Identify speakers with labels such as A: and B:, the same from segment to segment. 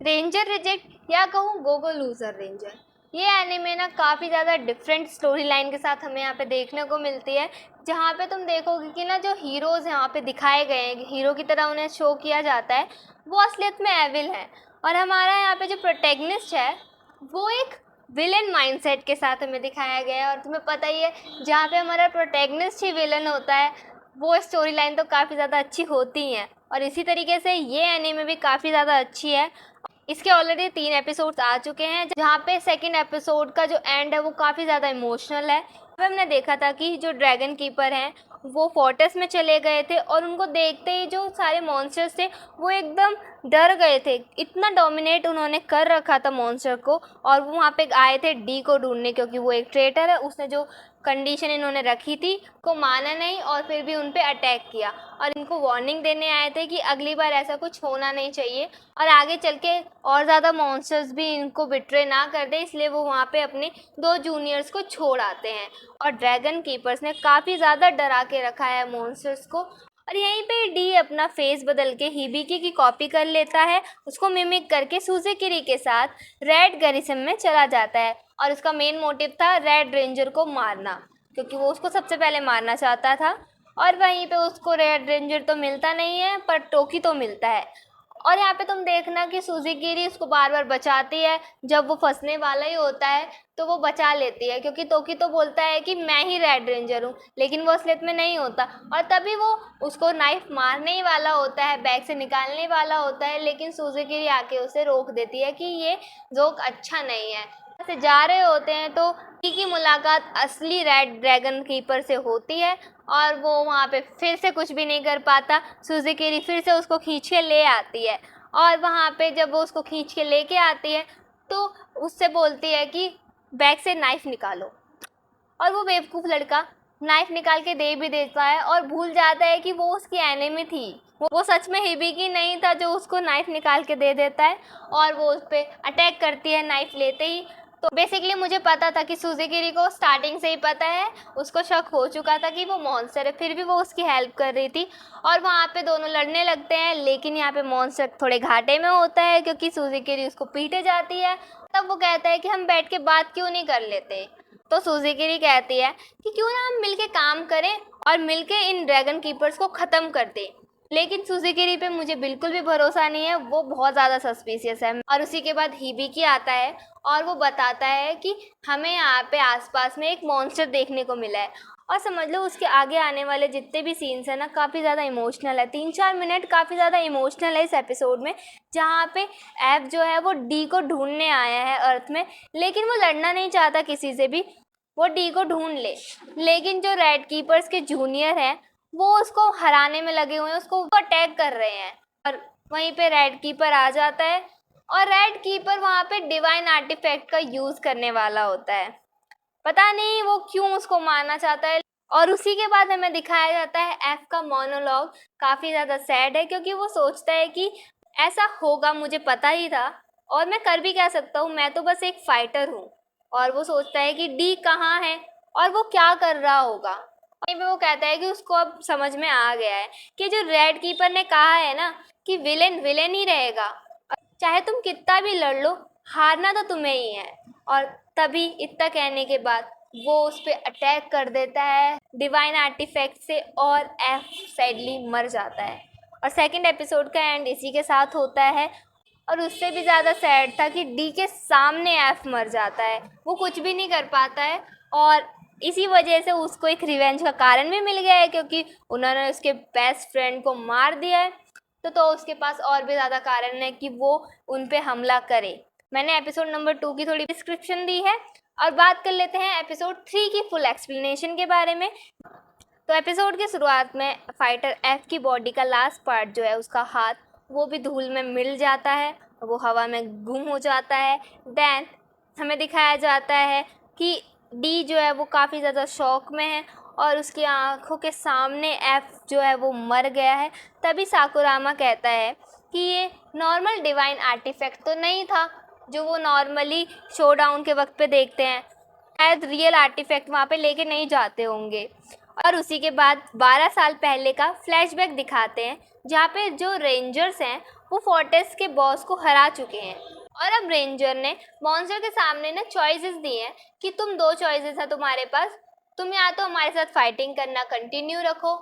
A: Ranger reject या कहूँ Gogo loser ranger, ये एनीमे ना काफ़ी ज़्यादा डिफरेंट स्टोरी लाइन के साथ हमें यहाँ पे देखने को मिलती है। जहाँ पे तुम देखोगे कि ना जो हीरोज़ यहाँ पे दिखाए गए हैं, हीरो की तरह उन्हें शो किया जाता है, वो असलियत में एविल है। और हमारा यहाँ पे जो प्रोटैगनिस्ट है वो एक विलन माइंडसेट के साथ हमें दिखाया गया है। और तुम्हें पता ही है, जहाँ पे हमारा प्रोटैगनिस्ट ही विलन होता है वो स्टोरी लाइन तो काफ़ी ज़्यादा अच्छी होती हैं। और इसी तरीके से ये एनीमे भी काफ़ी ज़्यादा अच्छी है। इसके ऑलरेडी 3 एपिसोड्स आ चुके हैं, जहाँ पे सेकंड एपिसोड का जो एंड है वो काफ़ी ज़्यादा इमोशनल है। अब हमने देखा था कि जो ड्रैगन कीपर हैं वो फोर्ट्रेस में चले गए थे और उनको देखते ही जो सारे मॉन्स्टर्स थे वो एकदम डर गए थे। इतना डोमिनेट उन्होंने कर रखा था मॉन्स्टर को। और वो वहाँ पे आए थे डी को ढूंढने, क्योंकि वो एक ट्रेटर है। उसने जो कंडीशन इन्होंने रखी थी को माना नहीं और फिर भी उन पे अटैक किया। और इनको वार्निंग देने आए थे कि अगली बार ऐसा कुछ होना नहीं चाहिए और आगे चल के और ज़्यादा मॉन्स्टर्स भी इनको बिट्रे ना कर दे, इसलिए वो वहाँ पे अपने 2 जूनियर्स को छोड़ आते हैं। और ड्रैगन कीपर्स ने काफ़ी ज़्यादा डरा के रखा है मॉन्स्टर्स को। और यहीं पे डी अपना फेस बदल के हिबिकी की कॉपी कर लेता है, उसको मिमिक करके सुजुकी के साथ रेड गैरिसन में चला जाता है। और उसका मेन मोटिव था रेड रेंजर को मारना, क्योंकि वो उसको सबसे पहले मारना चाहता था। और वहीं पे उसको रेड रेंजर तो मिलता नहीं है पर टोकी तो मिलता है। और यहाँ पे तुम देखना कि सुजुकी उसको बार बार बचाती है। जब वो फंसने वाला ही होता है तो वो बचा लेती है, क्योंकि टोकी तो बोलता है कि मैं ही रेड रेंजर हूँ, लेकिन वो असलियत में नहीं होता। और तभी वो उसको नाइफ मारने ही वाला होता है, बैग से निकालने वाला होता है, लेकिन सुजुकी आके उसे रोक देती है कि ये जोक अच्छा नहीं है। से जा रहे होते हैं तो की मुलाकात असली रेड ड्रैगन कीपर से होती है और वो वहाँ पे फिर से कुछ भी नहीं कर पाता। सुजुकी फिर से उसको खींच के ले आती है। और वहाँ पे जब वो उसको खींच के लेके आती है तो उससे बोलती है कि बैग से नाइफ निकालो। और वो बेवकूफ़ लड़का नाइफ निकाल के दे भी देता है और भूल जाता है कि वो उसकी एनिमी थी। वो सच में हिबिकी नहीं था जो उसको नाइफ निकाल के दे देता है और वो उस पर अटैक करती है नाइफ लेते ही। तो बेसिकली मुझे पता था कि सुजुकी को स्टार्टिंग से ही पता है, उसको शक हो चुका था कि वो मॉन्स्टर है, फिर भी वो उसकी हेल्प कर रही थी। और वहाँ पे दोनों लड़ने लगते हैं, लेकिन यहाँ पे मॉन्स्टर थोड़े घाटे में होता है क्योंकि सुजुकी उसको पीटे जाती है। तब वो कहता है कि हम बैठ के बात क्यों नहीं कर लेते। तो सुजुकी कहती है कि क्यों ना हम मिलके काम करें और मिलके इन ड्रैगन कीपर्स को ख़त्म कर दें। लेकिन सुजुकी पे मुझे बिल्कुल भी भरोसा नहीं है, वो बहुत ज़्यादा सस्पिशियस है। और उसी के बाद हिबिकी आता है और वो बताता है कि हमें यहाँ पे आसपास में एक मॉन्स्टर देखने को मिला है। और समझ लो उसके आगे आने वाले जितने भी सीन्स हैं ना काफ़ी ज़्यादा इमोशनल है। 3-4 मिनट काफ़ी ज़्यादा इमोशनल है इस एपिसोड में, जहाँ पे एफ जो है वो डी को ढूंढने आया है अर्थ में, लेकिन वो लड़ना नहीं चाहता किसी से भी, वो डी को ढूंढ ले। लेकिन जो रेड कीपर्स के जूनियर हैं वो उसको हराने में लगे हुए हैं, उसको अटैक कर रहे हैं। और वहीं पे रेड कीपर आ जाता है और रेड कीपर वहाँ पे डिवाइन आर्टिफैक्ट का यूज़ करने वाला होता है। पता नहीं वो क्यों उसको मारना चाहता है। और उसी के बाद हमें दिखाया जाता है एफ का मोनोलॉग काफ़ी ज़्यादा सैड है, क्योंकि वो सोचता है कि ऐसा होगा, मुझे पता ही था और मैं कर भी क्या सकता हूँ, मैं तो बस एक फाइटर हूँ। और वो सोचता है कि डी कहाँ है और वो क्या कर रहा होगा। वहीं पे वो कहता है कि उसको अब समझ में आ गया है कि जो रेड कीपर ने कहा है ना कि विलेन विलेन ही रहेगा, चाहे तुम कितना भी लड़ लो, हारना तो तुम्हें ही है। और तभी इतना कहने के बाद वो उस पर अटैक कर देता है डिवाइन आर्टिफैक्ट से और एफ सैडली मर जाता है। और सेकंड एपिसोड का एंड इसी के साथ होता है। और उससे भी ज़्यादा सैड था कि डी के सामने एफ मर जाता है, वो कुछ भी नहीं कर पाता है। और इसी वजह से उसको एक रिवेंज का कारण भी मिल गया है, क्योंकि उन्होंने उसके बेस्ट फ्रेंड को मार दिया है। तो उसके पास और भी ज़्यादा कारण है कि वो उन पे हमला करे। मैंने एपिसोड नंबर 2 की थोड़ी डिस्क्रिप्शन दी है। और बात कर लेते हैं एपिसोड 3 की फुल एक्सप्लेनेशन के बारे में। तो एपिसोड की शुरुआत में फाइटर एफ की बॉडी का लास्ट पार्ट जो है उसका हाथ, वो भी धूल में मिल जाता है, वो हवा में गुम हो जाता है। देन हमें दिखाया जाता है कि डी जो है वो काफ़ी ज़्यादा शॉक में है और उसकी आंखों के सामने एफ जो है वो मर गया है। तभी साकुरामा कहता है कि ये नॉर्मल डिवाइन आर्टिफैक्ट तो नहीं था जो वो नॉर्मली शो डाउन के वक्त पे देखते हैं, शायद रियल आर्टिफैक्ट वहाँ पे लेके नहीं जाते होंगे। और उसी के बाद 12 साल पहले का फ्लैशबैक दिखाते हैं, जहाँ पे जो रेंजर्स हैं वो फोर्टेस के बॉस को हरा चुके हैं। और अब रेंजर ने मॉन्स्टर के सामने ना चॉइसेस दी हैं कि तुम दो चॉइसेस है तुम्हारे पास, तुम या तो हमारे साथ फाइटिंग करना कंटिन्यू रखो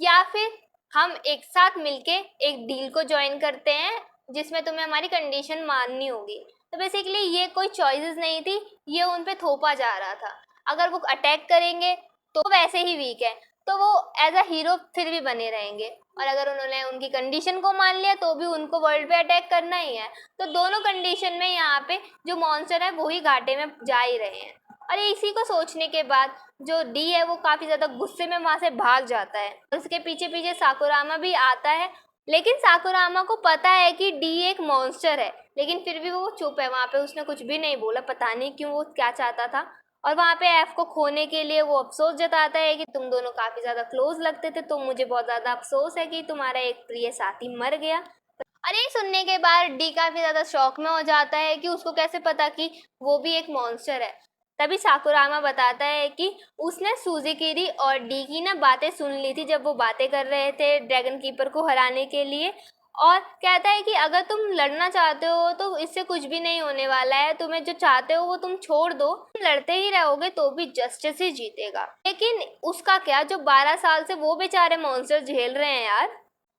A: या फिर हम एक साथ मिलके एक डील को ज्वाइन करते हैं जिसमें तुम्हें हमारी कंडीशन माननी होगी। तो बेसिकली ये कोई चॉइसेस नहीं थी, ये उन पे थोपा जा रहा था। अगर वो अटैक करेंगे तो वैसे ही वीक है तो वो एज अ हीरो फिर भी बने रहेंगे, और अगर उन्होंने उनकी कंडीशन को मान लिया तो भी उनको वर्ल्ड पे अटैक करना ही है। तो दोनों कंडीशन में यहाँ पे जो मॉन्स्टर है वो ही घाटे में जा ही रहे हैं। और इसी को सोचने के बाद जो डी है वो काफ़ी ज़्यादा गुस्से में वहाँ से भाग जाता है। उसके पीछे पीछे साकुरामा भी आता है, लेकिन साकुरामा को पता है कि डी एक मॉन्स्टर है, लेकिन फिर भी वो चुप है वहाँ पे, उसने कुछ भी नहीं बोला। पता नहीं क्यों, वो क्या चाहता था। और वहाँ पे एफ को खोने के लिए वो अफसोस जताता है कि तुम दोनों काफ़ी ज़्यादा क्लोज लगते थे, तो मुझे बहुत ज़्यादा अफसोस है कि तुम्हारा एक प्रिय साथी मर गया। और ये सुनने के बाद डी काफ़ी ज़्यादा शॉक में हो जाता है कि उसको कैसे पता कि वो भी एक मॉन्स्टर है। तभी साकुरामा बताता है कि उसने सुजुकी और डी की ना बातें सुन ली थी जब वो बातें कर रहे थे ड्रैगन कीपर को हराने के लिए, और कहता है कि अगर तुम लड़ना चाहते हो तो इससे कुछ भी नहीं होने वाला है, तुम्हें जो चाहते हो वो तुम छोड़ दो, तुम लड़ते ही रहोगे तो भी जस्टिस ही जीतेगा। लेकिन उसका क्या, जो 12 साल से वो बेचारे मॉन्स्टर झेल रहे हैं यार,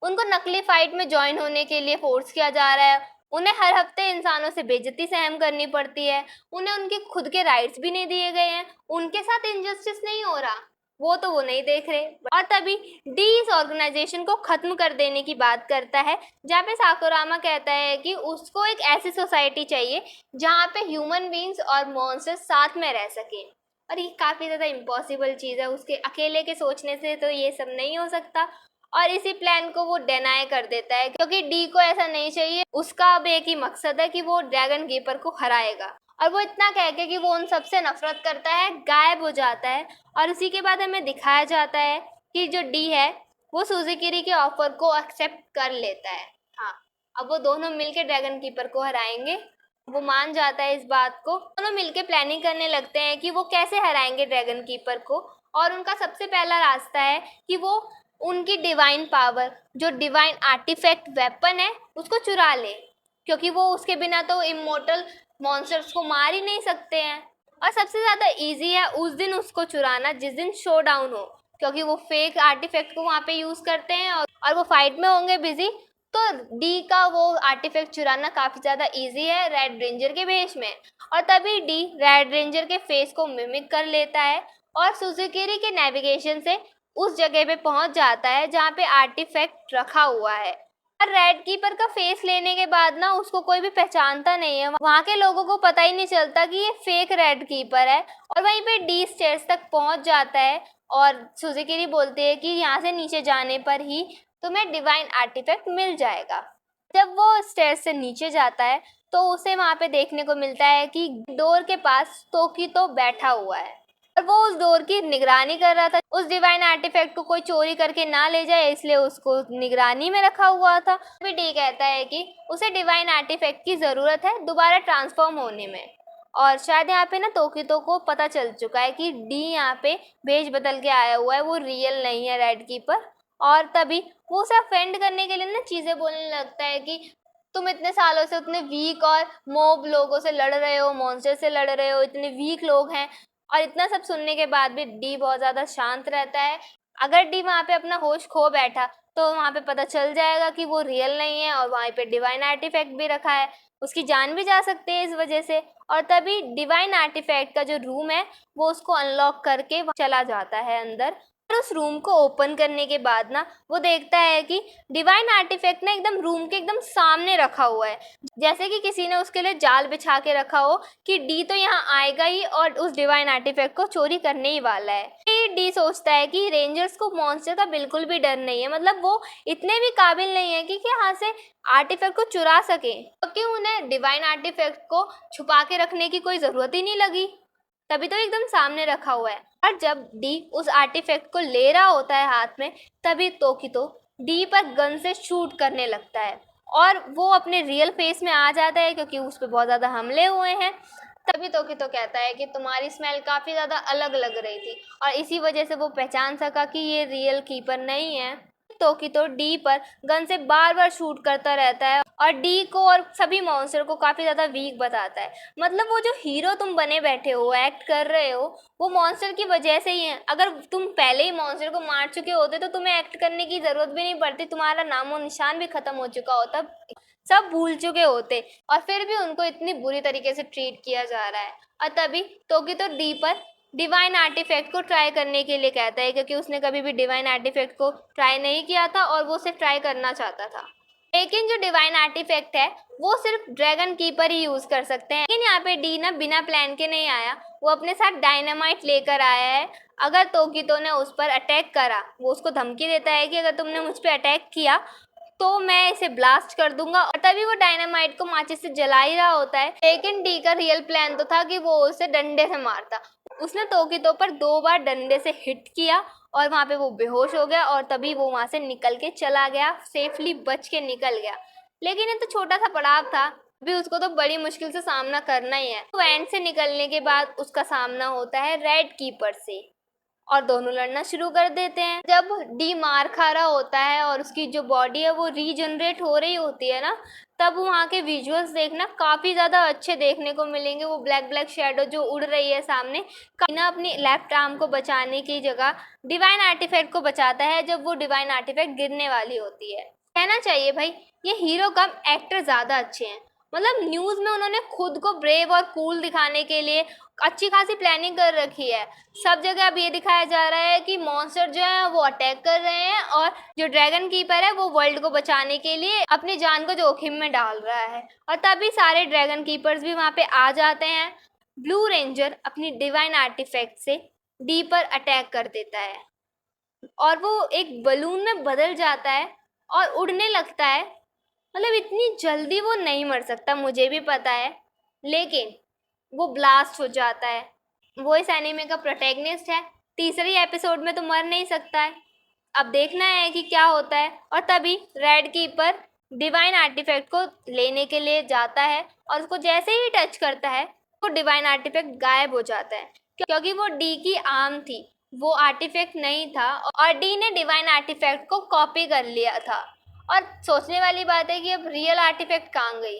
A: उनको नकली फाइट में ज्वाइन होने के लिए फोर्स किया जा रहा है, उन्हें हर हफ्ते इंसानों से बेइज्जती सहन करनी पड़ती है, उन्हें उनके खुद के राइट्स भी नहीं दिए गए हैं, उनके साथ इनजस्टिस नहीं हो रहा, वो नहीं देख रहे। और तभी डी इस ऑर्गेनाइजेशन को खत्म कर देने की बात करता है, जहाँ पे साकुरामा कहता है कि उसको एक ऐसी सोसाइटी चाहिए जहाँ पे ह्यूमन बींग्स और मॉन्स्टर्स साथ में रह सके। और ये काफ़ी ज़्यादा इम्पॉसिबल चीज़ है, उसके अकेले के सोचने से तो ये सब नहीं हो सकता। और इसी प्लान को वो डिनाई कर देता है क्योंकि डी को ऐसा नहीं चाहिए। उसका अब एक ही मकसद है कि वो ड्रैगन कीपर को हराएगा, और वो इतना कह के कि वो उन सबसे नफरत करता है गायब हो जाता है। और उसी के बाद हमें दिखाया जाता है कि जो डी है वो सुजुकी के ऑफर को एक्सेप्ट कर लेता है। हाँ, अब वो दोनों मिलके ड्रैगन कीपर को हराएंगे। वो मान जाता है इस बात को। दोनों मिलके प्लानिंग करने लगते हैं कि वो कैसे हराएंगे ड्रैगन कीपर को। और उनका सबसे पहला रास्ता है कि वो उनकी डिवाइन पावर, जो डिवाइन आर्टिफैक्ट वेपन है, उसको चुरा ले, क्योंकि वो उसके बिना तो इमोर्टल मॉन्स्टर्स को मार ही नहीं सकते हैं। और सबसे ज़्यादा इजी है उस दिन उसको चुराना जिस दिन शो डाउन हो, क्योंकि वो फेक आर्टिफैक्ट को वहाँ पे यूज़ करते हैं और वो फाइट में होंगे बिजी, तो डी का वो आर्टिफैक्ट चुराना काफ़ी ज़्यादा इजी है रेड रेंजर के भेष में। और तभी डी रेड रेंजर के फेस को मिमिक कर लेता है और सुजुकी के नेविगेशन से उस जगह पे पहुंच जाता है जहाँ पे आर्टिफैक्ट रखा हुआ है। और रेड कीपर का फेस लेने के बाद ना उसको कोई भी पहचानता नहीं है, वहाँ के लोगों को पता ही नहीं चलता कि ये फेक रेड कीपर है। और वहीं पे डी स्टेयर्स तक पहुँच जाता है और सुजुकी बोलती है कि यहाँ से नीचे जाने पर ही तुम्हें डिवाइन आर्टिफैक्ट मिल जाएगा। जब वो स्टेयर्स से नीचे जाता है तो उसे वहाँ पे देखने को मिलता है कि डोर के पास तोकितो बैठा हुआ है और वो उस डोर की निगरानी कर रहा था। उस डिवाइन आर्टिफैक्ट को कोई चोरी करके ना ले जाए इसलिए उसको निगरानी में रखा हुआ था। भी डी कहता है कि उसे डिवाइन आर्टिफैक्ट की ज़रूरत है दोबारा ट्रांसफॉर्म होने में, और शायद यहाँ पे ना तोकितो को पता चल चुका है कि डी यहाँ पे भेष बदल के आया हुआ है, वो रियल नहीं है रेड कीपर। और तभी वो उसे अफेंड करने के लिए ना चीज़ें बोलने लगता है कि तुम इतने सालों से उतने वीक और मोब लोगों से लड़ रहे हो, मॉन्स्टर से लड़ रहे हो, इतने वीक लोग हैं। और इतना सब सुनने के बाद भी डी बहुत ज़्यादा शांत रहता है। अगर डी वहाँ पे अपना होश खो बैठा तो वहाँ पे पता चल जाएगा कि वो रियल नहीं है और वहाँ पे डिवाइन आर्टिफैक्ट भी रखा है, उसकी जान भी जा सकती है इस वजह से। और तभी डिवाइन आर्टिफैक्ट का जो रूम है वो उसको अनलॉक करके चला जाता है अंदर। और उस रूम को ओपन करने के बाद ना वो देखता है कि डिवाइन आर्टिफैक्ट ना एकदम रूम के एकदम सामने रखा हुआ है, जैसे कि किसी ने उसके लिए जाल बिछा के रखा हो कि डी तो यहाँ आएगा ही और उस डिवाइन आर्टिफैक्ट को चोरी करने ही वाला है। डी सोचता है कि रेंजर्स को मॉन्स्टर का बिल्कुल भी डर नहीं है, मतलब वो इतने भी काबिल नहीं है कि यहाँ से आर्टिफैक्ट को चुरा सके, क्योंकि उन्हें डिवाइन आर्टिफैक्ट को छुपा के रखने की कोई ज़रूरत ही नहीं लगी, तभी तो एकदम सामने रखा हुआ है। और जब डी उस आर्टिफैक्ट को ले रहा होता है हाथ में, तभी तोकितो डी पर गन से शूट करने लगता है और वो अपने रियल फेस में आ जाता है क्योंकि उस पर बहुत ज़्यादा हमले हुए हैं। तभी तोकितो कहता है कि तुम्हारी स्मेल काफ़ी ज़्यादा अलग लग रही थी और इसी वजह से वो पहचान सका कि ये रियल कीपर नहीं है। तोकितो डी पर गन से बार बार शूट करता रहता है और डी को और सभी मॉन्स्टर को काफ़ी ज़्यादा वीक बताता है। मतलब वो जो हीरो तुम बने बैठे हो, एक्ट कर रहे हो, वो मॉन्स्टर की वजह से ही है। अगर तुम पहले ही मॉन्स्टर को मार चुके होते तो तुम्हें एक्ट करने की ज़रूरत भी नहीं पड़ती, तुम्हारा नामो निशान भी ख़त्म हो चुका होता, सब भूल चुके होते, और फिर भी उनको इतनी बुरी तरीके से ट्रीट किया जा रहा है। और तभी तोकितो डी पर डिवाइन आर्टिफैक्ट को ट्राई करने के लिए कहता है, क्योंकि उसने कभी भी डिवाइन आर्टिफैक्ट को ट्राई नहीं किया था और वो उसे ट्राई करना चाहता था। लेकिन जो डिवाइन आर्टिफैक्ट है वो सिर्फ ड्रैगन कीपर ही यूज़ कर सकते हैं। लेकिन यहाँ पे डी ना बिना प्लान के नहीं आया, वो अपने साथ डायनामाइट लेकर आया है। अगर तोकितो ने उस पर अटैक करा, वो उसको धमकी देता है कि अगर तुमने मुझ पर अटैक किया तो मैं इसे ब्लास्ट कर दूंगा, और तभी वो डायनामाइट को माचिस से जला ही रहा होता है। लेकिन डी का रियल प्लान तो था कि वो उसे डंडे से मारता। उसने तोकितो पर 2 बार डंडे से हिट किया और वहाँ पे वो बेहोश हो गया, और तभी वो वहाँ से निकल के चला गया, सेफली बच के निकल गया। लेकिन ये तो छोटा सा पड़ाव था, अभी उसको तो बड़ी मुश्किल से सामना करना ही है। तो एंड से निकलने के बाद उसका सामना होता है रेड कीपर से, और दोनों लड़ना शुरू कर देते हैं। जब डी मार खा रहा होता है और उसकी जो बॉडी है वो रीजनरेट हो रही होती है ना, तब वहाँ के विजुअल्स देखना काफ़ी ज़्यादा अच्छे देखने को मिलेंगे। वो ब्लैक ब्लैक शेडो जो उड़ रही है सामने, काइना अपनी लेफ्ट आर्म को बचाने की जगह डिवाइन आर्टिफैक्ट को बचाता है जब वो डिवाइन आर्टिफैक्ट गिरने वाली होती है। कहना चाहिए भाई, ये हीरो कम एक्टर ज़्यादा अच्छे हैं। मतलब न्यूज़ में उन्होंने खुद को ब्रेव और कूल दिखाने के लिए अच्छी खासी प्लानिंग कर रखी है। सब जगह अब ये दिखाया जा रहा है कि मॉन्स्टर जो है वो अटैक कर रहे हैं, और जो ड्रैगन कीपर है वो वर्ल्ड को बचाने के लिए अपनी जान को जोखिम में डाल रहा है। और तभी सारे ड्रैगन कीपर्स भी वहाँ पे आ जाते हैं। ब्लू रेंजर अपनी डिवाइन आर्टिफैक्ट से डी पर अटैक कर देता है और वो एक बलून में बदल जाता है और उड़ने लगता है। मतलब इतनी जल्दी वो नहीं मर सकता, मुझे भी पता है, लेकिन वो ब्लास्ट हो जाता है। वो इस एनीमे का प्रोटैगनिस्ट है, तीसरे एपिसोड में तो मर नहीं सकता है। अब देखना है कि क्या होता है। और तभी रेड कीपर डिवाइन आर्टिफैक्ट को लेने के लिए जाता है, और उसको जैसे ही टच करता है वो डिवाइन आर्टिफैक्ट गायब हो जाता है, क्योंकि वो डी की आर्म थी, वो आर्टिफैक्ट नहीं था, और डी ने डिवाइन आर्टिफैक्ट को कॉपी कर लिया था। और सोचने वाली बात है कि अब रियल आर्टिफैक्ट कहाँ गई।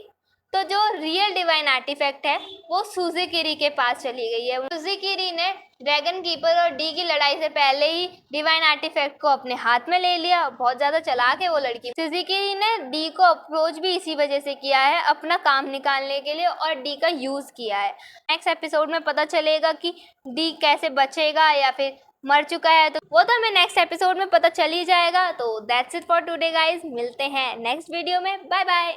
A: तो जो रियल डिवाइन आर्टिफैक्ट है वो सुजुकिरी के पास चली गई है। सुजुकिरी ने ड्रैगन कीपर और डी की लड़ाई से पहले ही डिवाइन आर्टिफैक्ट को अपने हाथ में ले लिया। बहुत ज़्यादा चालाक है वो लड़की। सुजुकिरी ने डी को अप्रोच भी इसी वजह से किया है, अपना काम निकालने के लिए, और डी का यूज़ किया है। नेक्स्ट एपिसोड में पता चलेगा कि डी कैसे बचेगा या फिर मर चुका है, तो वो तो हमें नेक्स्ट एपिसोड में पता चल ही जाएगा। तो that's it for today guys, मिलते हैं नेक्स्ट वीडियो में। Bye bye.